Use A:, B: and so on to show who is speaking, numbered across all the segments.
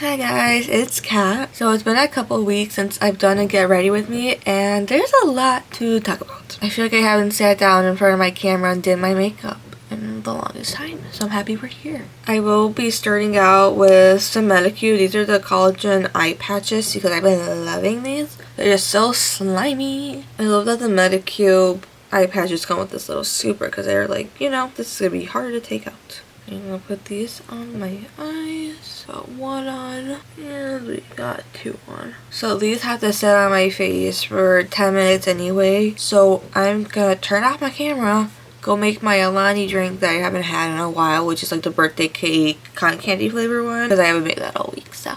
A: Hi guys, it's Kat. So it's been a couple weeks since I've done a get ready with me and there's a lot to talk about. I feel like I haven't sat down in front of my camera and did my makeup in the longest time, so I'm happy we're here. I will be starting out with some Medicube. These are the collagen eye patches because I've been loving these. They're just so slimy. I love that the Medicube eye patches come with this little super because they're like, you know, this is going to be hard to take out. I'm gonna put these on my eyes. Got one on and we got two on. So these have to sit on my face for 10 minutes anyway. So I'm gonna turn off my camera, go make my Alani drink that I haven't had in a while, which is like the birthday cake cotton candy flavor one, because I haven't made that all week. So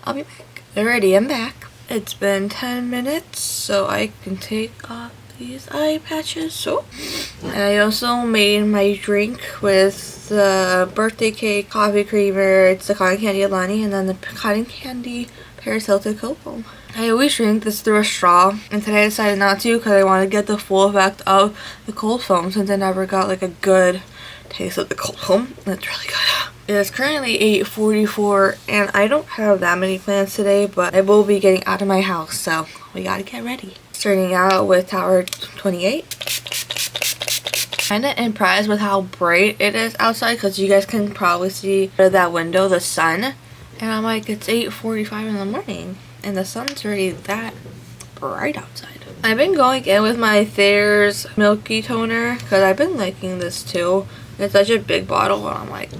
A: I'll be back. Alrighty, I'm back. It's been 10 minutes, so I can take off these eye patches. So, and I also made my drink with the birthday cake coffee creamer. It's the cotton candy Alani and then the cotton candy Paris Hilton cold foam. I always drink this through a straw, and today I decided not to because I want to get the full effect of the cold foam since I never got like a good taste of the cold foam. It's really good. It is currently 8:44 and I don't have that many plans today, but I will be getting out of my house, so we gotta get ready. Starting out with Tower 28. Kinda impressed with how bright it is outside because you guys can probably see out of that window the sun. And I'm like, it's 8:45 in the morning and the sun's already that bright outside. I've been going in with my Thayer's Milky Toner because I've been liking this too. It's such a big bottle and I'm like,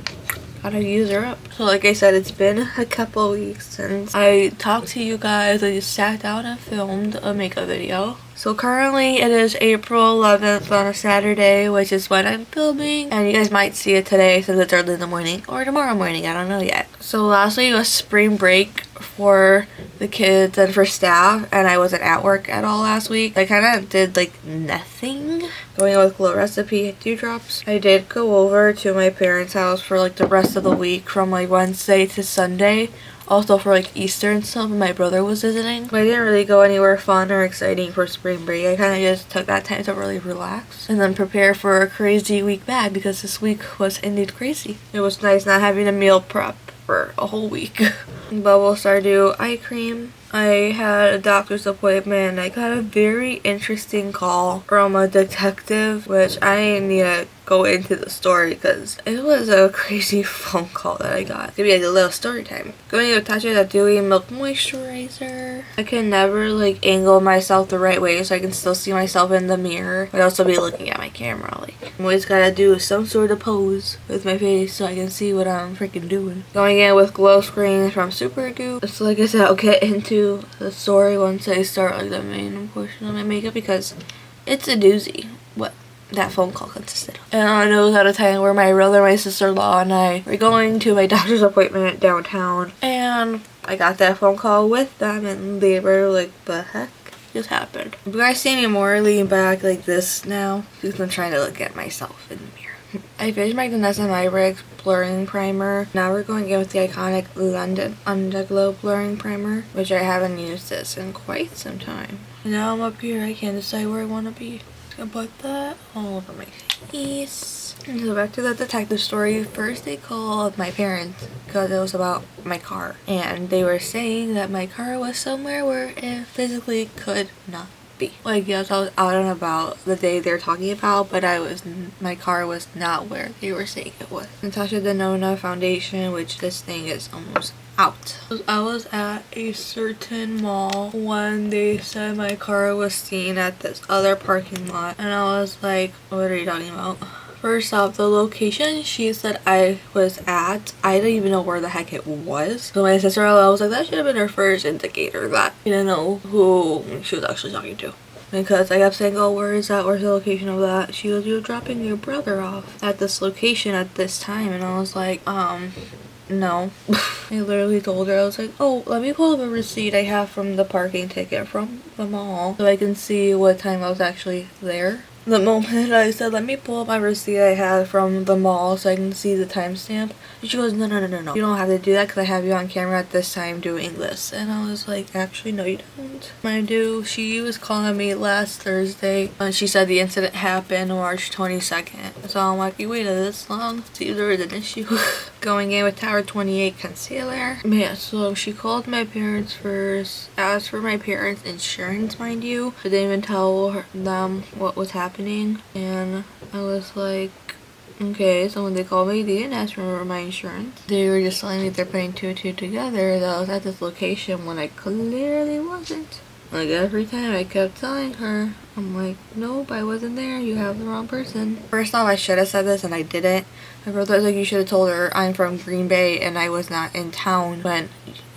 A: gotta use her up. So like I said, it's been a couple weeks since I talked to you guys. I just sat down and filmed a makeup video. So currently it is April 11th on a Saturday, which is when I'm filming. And you guys might see it today since it's early in the morning or tomorrow morning. I don't know yet. So last week was spring break for the kids and for staff, and I wasn't at work at all last week. I kind of did like nothing. Going in with Glow Recipe Dewdrops. I did go over to my parents' house for like the rest of the week from like Wednesday to Sunday. Also for like Easter and stuff, and my brother was visiting. But I didn't really go anywhere fun or exciting for spring break. I kind of just took that time to really relax and then prepare for a crazy week back because this week was indeed crazy. It was nice not having a meal prep for a whole week. Bubble Stardew eye cream. I had a doctor's appointment and I got a very interesting call from a detective, which I need to go into the story because it was a crazy phone call that I got. It's gonna be like a little story time. Going to touch it, a Dewy Milk Moisturizer. I can never like angle myself the right way so I can still see myself in the mirror, but also be looking at my camera. Like, I'm always gotta do some sort of pose with my face so I can see what I'm freaking doing. Going in with glow screens from Super Goop. So like I said, I'll get into the story once I start like the main portion of my makeup because it's a doozy what that phone call consisted of. And I know at a time where my brother, my sister-in-law, and I were going to my doctor's appointment downtown, and I got that phone call with them and they were like, the heck just happened? You guys see me more lean back like this now because I'm trying to look at myself in the mirror. I finished my Vanessa Myrick blurring primer. Now we're going in with the iconic London Underglow blurring primer, which I haven't used this in quite some time. And now I'm up here, I can't decide where I want to be. Just gonna put that all over my face. And so back to the detective story. First they called my parents because it was about my car. And they were saying that my car was somewhere where it physically could not be. Like, yes, I was out and about the day they're talking about, but my car was not where they were saying it was. Natasha Denona foundation, which this thing is almost out. I was at a certain mall when they said my car was seen at this other parking lot, and I was like, what are you talking about? First off, the location she said I was at, I didn't even know where the heck it was. So my sister-in-law was like, that should have been her first indicator that you didn't know who she was actually talking to. Because I kept saying, oh, where is that? Where's the location of that? She goes, you're dropping your brother off at this location at this time. And I was like, no. I literally told her, I was like, oh, let me pull up a receipt I have from the parking ticket from the mall so I can see what time I was actually there. The moment I said, let me pull up my receipt I have from the mall so I can see the timestamp, she goes, no. You don't have to do that because I have you on camera at this time doing this. And I was like, actually, no, you don't. I do. She was calling me last Thursday and she said the incident happened March 22nd. So I'm like, you waited this long? See if there was an issue. Going in with Tower 28 concealer. Yeah, so she called my parents first, asked for my parents' insurance, mind you. I didn't even tell them what was happening. And I was like, okay, so when they called me, they didn't ask for my insurance. They were just telling me they're putting two and two together, that I was at this location when I clearly wasn't. Like, every time I kept telling her, I'm like, nope, I wasn't there, you have the wrong person. First off, I should have said this and I didn't. My brother was like, you should have told her I'm from Green Bay and I was not in town when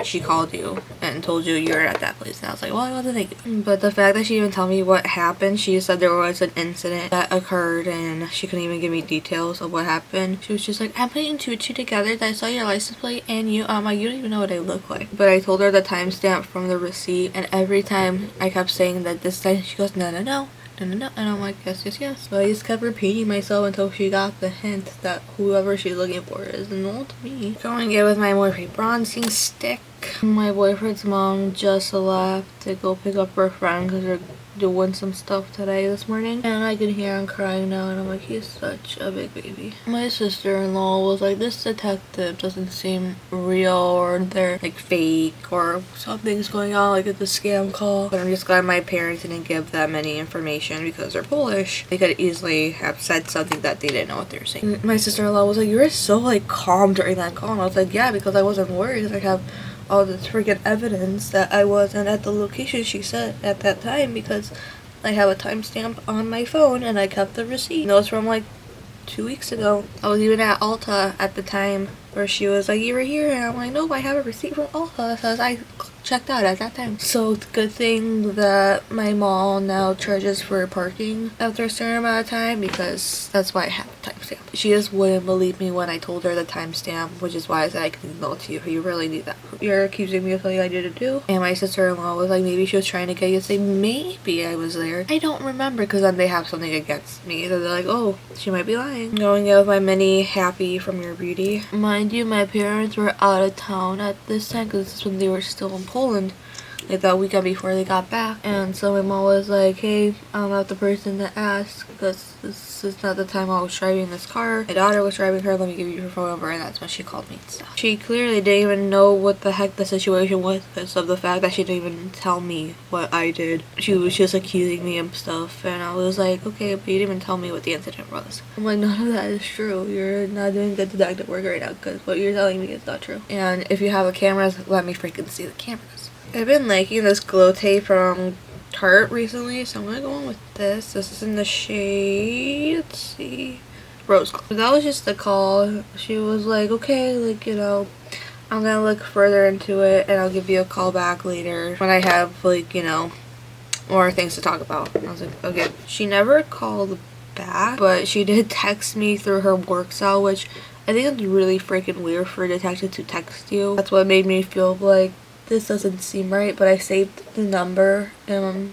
A: she called you and told you you were at that place. And I was like, well, I wasn't thinking. But the fact that she didn't tell me what happened, she said there was an incident that occurred and she couldn't even give me details of what happened. She was just like, I'm putting two and two together, that I saw your license plate and you, like, you don't even know what I look like. But I told her the timestamp from the receipt, and every time I kept saying that this time, she goes, no, no, no. And I'm like, yes, yes, yes. But I just kept repeating myself until she got the hint that whoever she's looking for is not me. Going in with my Morphe bronzing stick. My boyfriend's mom just left to go pick up her friend because they're doing some stuff today this morning, and I can hear him crying now, and I'm like, he's such a big baby. My sister-in-law was like, this detective doesn't seem real, or they're like fake, or something's going on, like it's a scam call. But I'm just glad my parents didn't give them any information because they're Polish. They could easily have said something that they didn't know what they were saying. My sister-in-law was like, you were so like calm during that call, and I was like, yeah, because I wasn't worried. I have all this freaking evidence that I wasn't at the location she said at that time because I have a timestamp on my phone and I kept the receipt. That was from like 2 weeks ago. I was even at Ulta at the time where she was like, you were here, and I'm like, nope, I have a receipt from Ulta, so I checked out at that time. So it's a good thing that my mall now charges for parking after a certain amount of time, because that's why I have a timestamp. She just wouldn't believe me when I told her the timestamp, which is why I said I can email it to you if you really need that. You're accusing me of something I didn't do. And my sister-in-law was like, maybe she was trying to get you to say maybe I was there. I don't remember, because then they have something against me. So they're like, oh, she might be lying. Going out with my mini Happy from Your Beauty. Mind you, my parents were out of town at this time because this is when they were still in Poland, like that weekend before they got back. And so my mom was like, hey, I'm not the person to ask because this is not the time I was driving this car. My daughter was driving her, let me give you her phone number. And that's when she called me and stuff. She clearly didn't even know what the heck the situation was because of the fact that she didn't even tell me what I did. She was just accusing me of stuff, and I was like, okay, but you didn't even tell me what the incident was. I'm like, none of that is true. You're not doing good detective work right now because what you're telling me is not true. And if you have the cameras, let me freaking see the cameras. I've been liking this glow tape from Tarte recently, so I'm gonna go on with this. This is in the shade, let's see, Rose Gold. That was just the call. She was like, okay, like, you know, I'm gonna look further into it and I'll give you a call back later when I have, like, you know, more things to talk about. I was like, okay. She never called back, but she did text me through her work cell, which I think it's really freaking weird for a detective to text you. That's what made me feel like this doesn't seem right, but I saved the number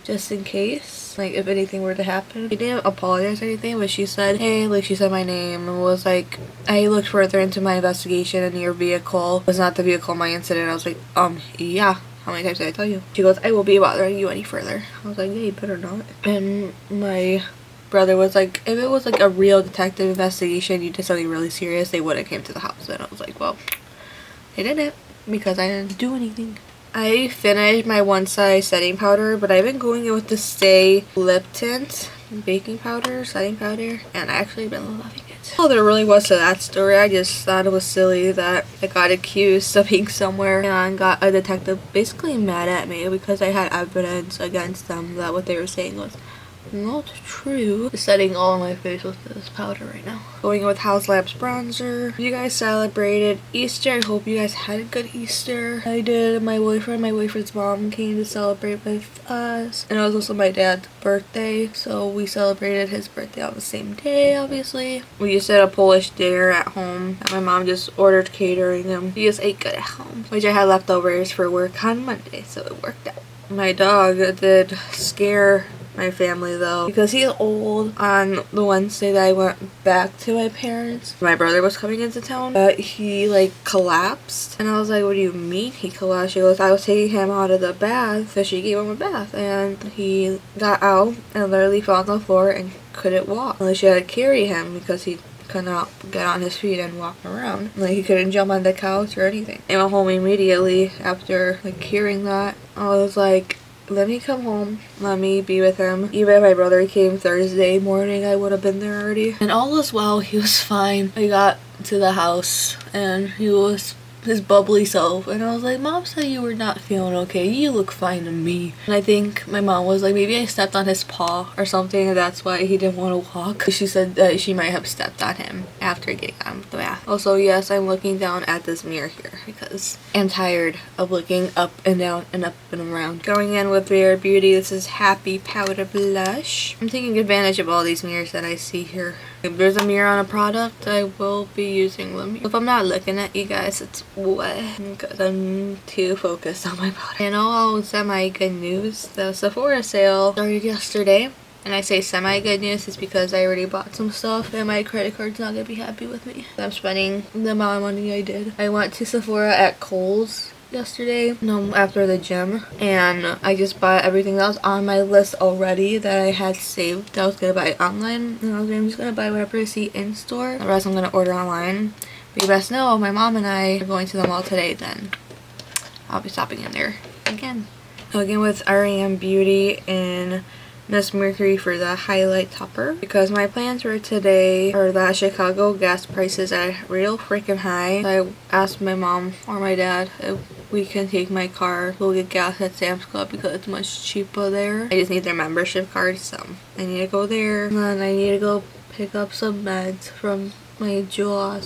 A: just in case, like, if anything were to happen. She didn't apologize or anything, but she said, hey, like, she said my name and was like, I looked further into my investigation and your vehicle was not the vehicle in my incident. I was like, yeah. How many times did I tell you? She goes, I won't be bothering you any further. I was like, yeah, you better not. And my brother was like, if it was like a real detective investigation, you did something really serious, they would have came to the house. And I was like, well, they didn't, because I didn't do anything. I finished my One Size setting powder, but I've been going in with the Stay Lip Tint baking powder, setting powder, and I actually been loving it. Oh, there really was to that story. I just thought it was silly that I got accused of being somewhere and got a detective basically mad at me because I had evidence against them that what they were saying was not true. Setting all on my face with this powder right now. Going in with House Labs bronzer. You guys celebrated Easter. I hope you guys had a good Easter. I did. My boyfriend's mom came to celebrate with us. And it was also my dad's birthday, so we celebrated his birthday on the same day, obviously. We just did a Polish dinner at home. My mom just ordered catering and we just ate good at home, which I had leftovers for work on Monday, so it worked out. My dog did scare my family though, because he's old. On the Wednesday that I went back to my parents, my brother was coming into town, but he like collapsed, and I was like, what do you mean he collapsed? She goes, I was taking him out of the bath, so she gave him a bath, and he got out and literally fell on the floor and couldn't walk. And she had to carry him because he could not get on his feet and walk around. Like, he couldn't jump on the couch or anything. I went home immediately after like hearing that. I was like, let me come home, let me be with him. Even if my brother came Thursday morning, I would have been there already. And all was well, he was fine. I got to the house and he was his bubbly self, and I was like, Mom said you were not feeling okay, you look fine to me. And I think my mom was like, maybe I stepped on his paw or something, and that's why he didn't want to walk. She said that she might have stepped on him after getting out of the bath. Also, yes, I'm looking down at this mirror here because I'm tired of looking up and down and up and around. Going in with Rare Beauty, this is Happy Powder Blush. I'm taking advantage of all these mirrors that I see here. If there's a mirror on a product, I will be using them. If I'm not looking at you guys, it's what? Because I'm too focused on my body. And all semi-good news. The Sephora sale started yesterday. And I say semi-good news is because I already bought some stuff and my credit card's not going to be happy with me. I'm spending the amount of money I did. I went to Sephora at Kohl's yesterday, after the gym, and I just bought everything that was on my list already that I had saved that I was gonna buy online, and I'm just gonna buy whatever I see in store. The rest I'm gonna order online. But you best know my mom and I are going to the mall today, then I'll be stopping in there again. Again with REM Beauty and Miss Mercury for the highlight topper, because my plans for today are that Chicago gas prices are real freaking high. I asked my mom or my dad if we can take my car, we'll get gas at Sam's Club because it's much cheaper there. I just need their membership card, so I need to go there, and then I need to go pick up some meds from my Jewel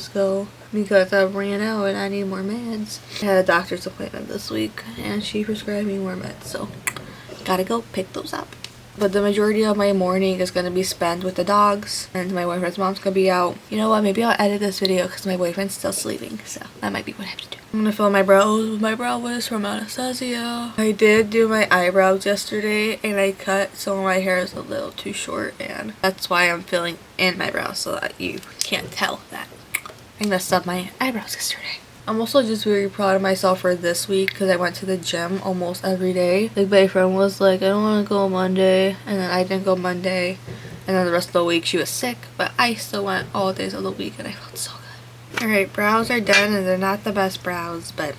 A: because I ran out and I need more meds. I had a doctor's appointment this week and she prescribed me more meds, so gotta go pick those up. But the majority of my morning is going to be spent with the dogs, and my boyfriend's mom's going to be out. You know what, maybe I'll edit this video because my boyfriend's still sleeping, so that might be what I have to do. I'm going to fill my brows with my brow wish from Anastasia. I did do my eyebrows yesterday, and I cut some of my hair is a little too short, and that's why I'm filling in my brows so that you can't tell that I messed up my eyebrows yesterday. I'm also just very proud of myself for this week because I went to the gym almost every day. Like, my friend was like, I don't want to go Monday, and then I didn't go Monday, and then the rest of the week she was sick, but I still went all days of the week and I felt so good. Alright, brows are done, and they're not the best brows, but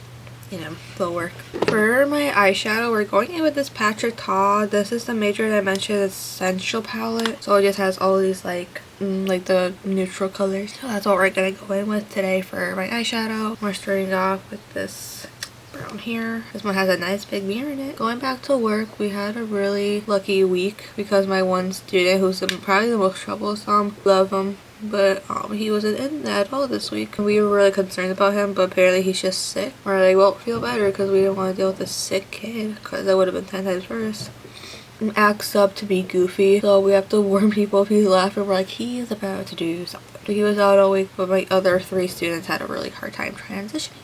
A: you know, they'll work. For my eyeshadow, we're going in with this Patrick Ta. This is the Major Dimension Essential palette, so it just has all these like the neutral colors. So that's what we're gonna go in with today for my eyeshadow. We're starting off with this brown here. This one has a nice big mirror in it. Going back to work, we had a really lucky week because my one student, who's probably the most troublesome, love him, but he wasn't in at all this week. We were really concerned about him, but apparently he's just sick. We're like, well, feel better because we didn't want to deal with a sick kid because that would have been 10 times worse. Acts up to be goofy, so we have to warn people if he's laughing. We're like, he is about to do something. He was out all week, but my other 3 students had a really hard time transitioning.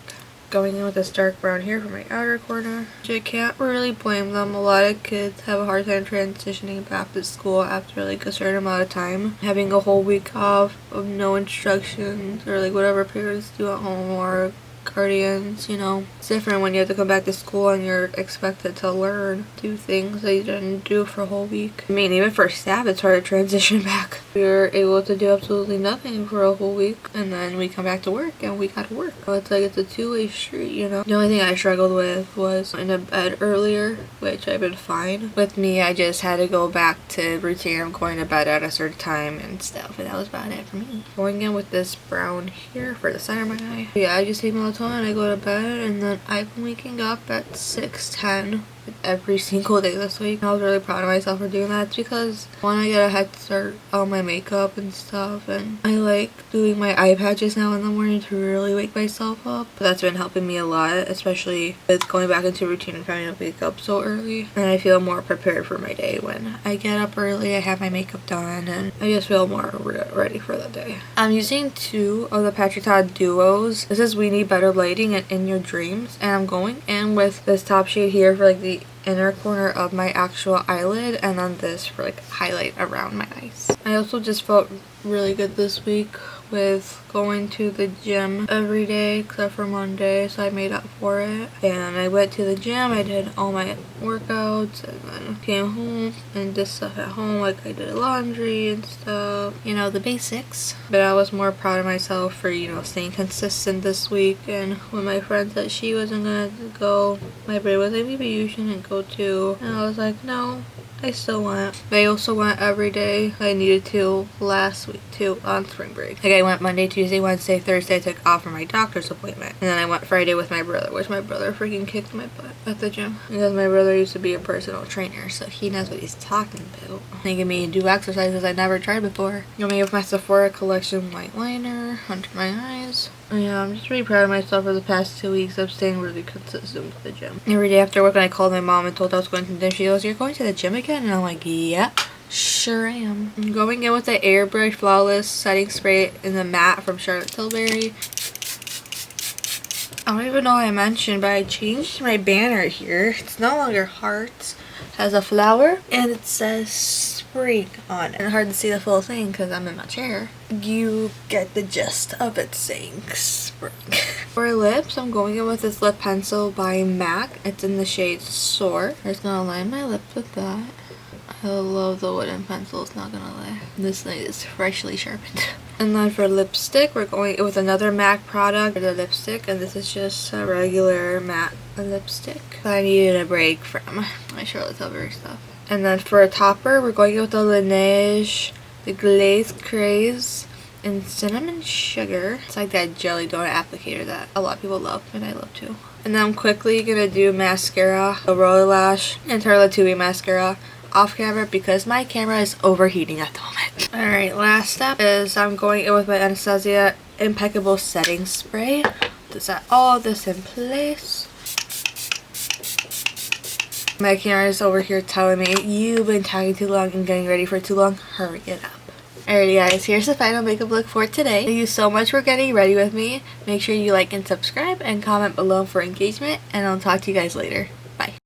A: Going in with this dark brown here for my outer corner, which I can't really blame them. A lot of kids have a hard time transitioning back to school after like a certain amount of time. Having a whole week off of no instructions or like whatever parents do at home or guardians, you know. It's different when you have to come back to school and you're expected to learn, do things that you didn't do for a whole week. I mean, even for staff, it's hard to transition back. We were able to do absolutely nothing for a whole week, and then we come back to work and we gotta work. So it's like it's a two-way street, you know. The only thing I struggled with was in a bed earlier, which I've been fine. With me, I just had to go back to routine of going to bed at a certain time and stuff, and that was about it for me. Going in with this brown here for the center of my eye. Yeah, I just take melatonin, I go to bed, and then I've been waking up at 6:10 every single day this week. I was really proud of myself for doing that. It's because when I get a head start on my makeup and stuff, and I like doing my eye patches now in the morning to really wake myself up. But that's been helping me a lot, especially with going back into routine and trying to wake up so early. And I feel more prepared for my day when I get up early, I have my makeup done, and I just feel more ready for the day. I'm using 2 of the Patrick Ta duos. This is We Need Better Lighting and In Your Dreams, and I'm going in with this top shade here for like the inner corner of my actual eyelid, and then this for like highlight around my eyes. I also just felt really good this week with going to the gym every day except for Monday, so I made up for it. And I went to the gym, I did all my workouts, and then came home and did stuff at home, like I did laundry and stuff, you know, the basics. But I was more proud of myself for, you know, staying consistent this week. And when my friend said she wasn't gonna go, my brain was like, maybe you shouldn't go too. And I was like, no, I still went. I also went every day I needed to last week too on spring break. Like I went Monday, Tuesday, Wednesday, Thursday. I took off for my doctor's appointment. And then I went Friday with my brother, which my brother freaking kicked my butt at the gym. Because my brother used to be a personal trainer, so he knows what he's talking about. Making me do exercises I never tried before. You know me with my Sephora collection white liner under my eyes. Yeah, I'm just really proud of myself for the past 2 weeks of staying really consistent with the gym. Every day after work, when I called my mom and told her I was going to the gym, she goes, "You're going to the gym again?" And I'm like, "Yep, sure am." I'm going in with the Airbrush Flawless Setting Spray in the matte from Charlotte Tilbury. I don't even know what I mentioned, but I changed my banner here. It's no longer hearts. It has a flower and it says spring on it. It's hard to see the full thing because I'm in my chair. You get the gist of it saying spring. For lips, I'm going in with this lip pencil by MAC. It's in the shade Soar. I'm just gonna line my lips with that. I love the wooden pencils, not gonna lie. This thing is freshly sharpened. And then for lipstick, we're going with another MAC product for the lipstick, and this is just a regular matte lipstick I needed a break from my Charlotte Tilbury stuff. And then for a topper, we're going with the Laneige, the Glaze Craze, and Cinnamon Sugar. It's like that jelly donut applicator that a lot of people love, and I love too. And then I'm quickly gonna do mascara, a Roller Lash, and Tarla Tui mascara off camera because my camera is overheating at the moment. Alright, last step is I'm going in with my Anastasia Impeccable Setting Spray to set all this in place. My camera is over here telling me, "You've been tagging too long and getting ready for too long. Hurry it up." Alrighty guys, here's the final makeup look for today. Thank you so much for getting ready with me. Make sure you like and subscribe and comment below for engagement, and I'll talk to you guys later.